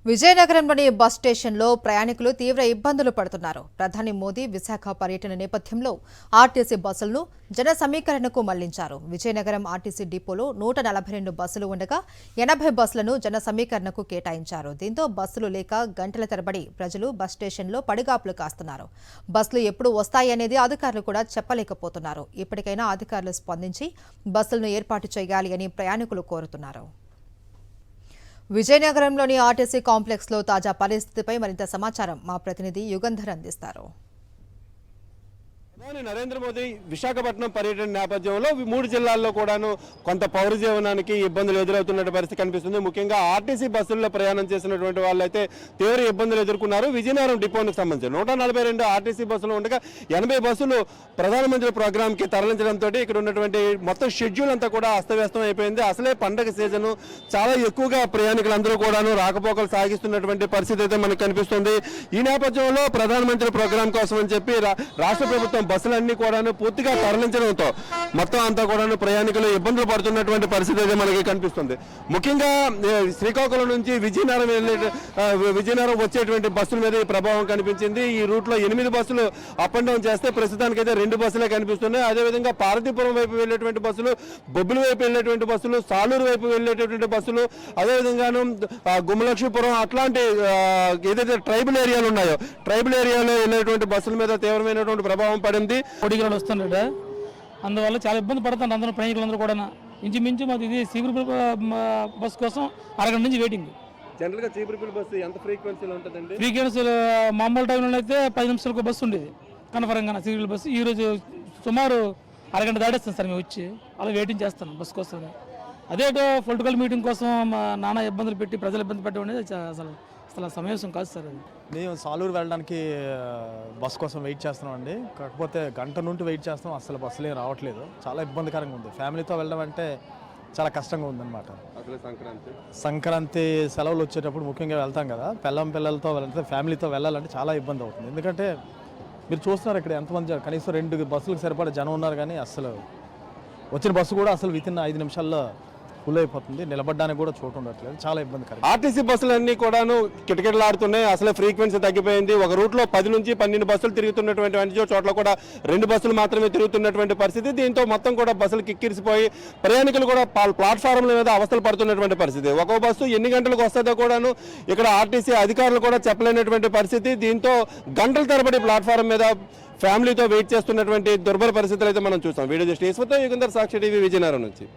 విజయనగరంలోని bus స్టేషన్లో ప్రయాణికులు తీవ్ర ఇబ్బందులు పడుతున్నారు. ప్రధాని మోదీ విశాఖ పర్యటన నేపథ్యంలో ఆర్టీసీ బస్సులను జన సమీకరణకు మళ్లించారు. విజయనగరం ఆర్టీసీ డిపోలో 142 బస్సులు ఉండగా 80 బస్సులను జన సమీకరణకు కేటాయించారు. దీంతో బస్సులు లేక గంటల తరబడి ప్రజలు బస్ స్టేషన్లో పడిగాపులు కాస్తున్నారు. బస్సులు ఎప్పుడు వస్తాయనేది అధికారులు కూడా చెప్పలేకపోతున్నారు. ఇప్పటికైనా అధికారులు స్పందించి బస్సులను ఏర్పాటు చేయాలి అని ప్రయాణికులు కోరుతున్నారు. విజయనగరంలోని ఆర్టీసీ కాంప్లెక్స్లో తాజా పరిస్థితిపై మరింత సమాచారం మా ప్రతినిధి యుగంధర్ అందిస్తారు. ప్రధాని నరేంద్ర మోదీ విశాఖపట్నం పర్యటన నేపథ్యంలో 3 జిల్లాల్లో కూడాను కొంత పౌర జీవనానికి ఇబ్బందులు ఎదురవుతున్న పరిస్థితి కనిపిస్తుంది. ముఖ్యంగా ఆర్టీసీ బస్సుల్లో ప్రయాణం చేసినటువంటి వాళ్ళైతే తీవ్ర ఇబ్బందులు ఎదుర్కొన్నారు. విజయనగరం డిపోకి సంబంధించి 142 ఆర్టీసీ బస్సులు ఉండగా 80 బస్సులు ప్రధానమంత్రి ప్రోగ్రాంకి తరలించడంతో ఇక్కడ ఉన్నటువంటి మొత్తం షెడ్యూల్ అంతా కూడా అస్తవ్యస్తం అయిపోయింది. అసలే పండగ సీజన్, చాలా ఎక్కువగా ప్రయాణికులందరూ కూడాను రాకపోకలు సాగిస్తున్నటువంటి పరిస్థితి అయితే మనకు కనిపిస్తుంది. ఈ నేపథ్యంలో ప్రధానమంత్రి ప్రోగ్రాం కోసం అని చెప్పి రాష్ట్ర ప్రభుత్వం బస్సులన్నీ కూడాను పూర్తిగా తరలించడంతో మొత్తం అంతా కూడాను ప్రయాణికులు ఇబ్బందులు పడుతున్నటువంటి పరిస్థితి అయితే మనకి కనిపిస్తుంది. ముఖ్యంగా శ్రీకాకుళం నుంచి విజయనగరం వచ్చేటువంటి బస్సుల మీద ఈ ప్రభావం కనిపించింది. ఈ రూట్లో 8 బస్సులు అప్ అండ్ డౌన్ చేస్తే ప్రస్తుతానికైతే 2 బస్సులే కనిపిస్తున్నాయి. అదేవిధంగా పార్వతీపురం వైపు వెళ్ళేటువంటి బస్సులు, బొబ్బిలి వైపు వెళ్ళేటువంటి బస్సులు, సాలూరు వైపు వెళ్ళేటటువంటి బస్సులు, అదేవిధంగాను గుమ్మలక్ష్మీపురం అట్లాంటి ఏదైతే ట్రైబల్ ఏరియాలు ఉన్నాయో ట్రైబల్ ఏరియాలో వెళ్ళేటువంటి బస్సుల మీద తీవ్రమైనటువంటి ప్రభావం పడింది. కోడిగలు వస్తున్నాడు, అందువల్ల చాలా ఇబ్బంది పడుతున్నారు అందరూ ప్రయాణికులందరూ కూడా. ఇంచుమించు మాది ఇది సీపురు బస్ కోసం అరగంట నుంచి వెయిటింగ్. జనరల్గా చీపురుపల్లి బస్సు ఎంత ఫ్రీక్వెన్సీలో ఉంటుందండి? ఫ్రీక్వెన్సీలో మామూలు టైంలో అయితే 10 నిమిషాలకు బస్సు ఉండేది కన్ఫర్మ్గా సీపురు బస్సు. ఈరోజు సుమారు అరగంట దాటేస్తాం సార్ మేము వచ్చి, అలా వెయిటింగ్ చేస్తాను బస్సు కోసం. అదే పొలిటికల్ మీటింగ్ కోసం నానా ఇబ్బందులు పెట్టి ప్రజలు ఇబ్బంది పెట్టడం అనేది అసలు సమయం కాదు సార్. అది మేము సాలూరు వెళ్ళడానికి బస్ కోసం వెయిట్ చేస్తున్నాం అండి. కాకపోతే గంట నుండి వెయిట్ చేస్తాం, అసలు బస్సులు ఏం రావట్లేదు. చాలా ఇబ్బందికరంగా ఉంది. ఫ్యామిలీతో వెళ్ళడం అంటే చాలా కష్టంగా ఉందన్నమాట. సంక్రాంతి సెలవులు వచ్చేటప్పుడు ముఖ్యంగా వెళ్తాం కదా, పిల్లలతో వెళ్తే ఫ్యామిలీతో వెళ్ళాలంటే చాలా ఇబ్బంది అవుతుంది. ఎందుకంటే మీరు చూస్తున్నారు ఇక్కడ ఎంతమంది, కనీసం 2 బస్సులకు సరిపడా జనం ఉన్నారు, కానీ అసలు వచ్చిన బస్సు కూడా అసలు వితిన్ 5 నిమిషాల్లో ఫుల్ అయిపోతుంది. నిలబడడానికి కూడా చోటు ఉండట్లేదు, చాలా ఇబ్బందికరం. ఆర్టీసీ బస్సులన్నీ కూడాను కిటకిటలాడుతున్నాయి. అసలే ఫ్రీక్వెన్సీ తగ్గిపోయింది. ఒక రూట్లో 10 నుంచి 12 బస్సులు తిరుగుతున్నటువంటి చోట్ల కూడా 2 బస్సులు మాత్రమే తిరుగుతున్నటువంటి పరిస్థితి. దీంతో మొత్తం కూడా బస్సులు కిక్కిరిసిపోయి ప్రయాణికులు కూడా ప్లాట్ఫారంల మీద అవస్థలు పడుతున్నటువంటి పరిస్థితి. ఒక్కో బస్సు ఎన్ని గంటలకు వస్తుందో కూడాను ఇక్కడ ఆర్టీసీ అధికారులు కూడా చెప్పలేనటువంటి పరిస్థితి. దీంతో గంటల తరబడి ప్లాట్ఫారం మీద ఫ్యామిలీతో వెయిట్ చేస్తున్నటువంటి దుర్భర పరిస్థితులు అయితే మనం చూస్తాం. వీడియో జర్నలిస్ట్ ఈశ్వర్తో యుగంధర్, సాక్షి టీవీ, విజయనగరం నుంచి.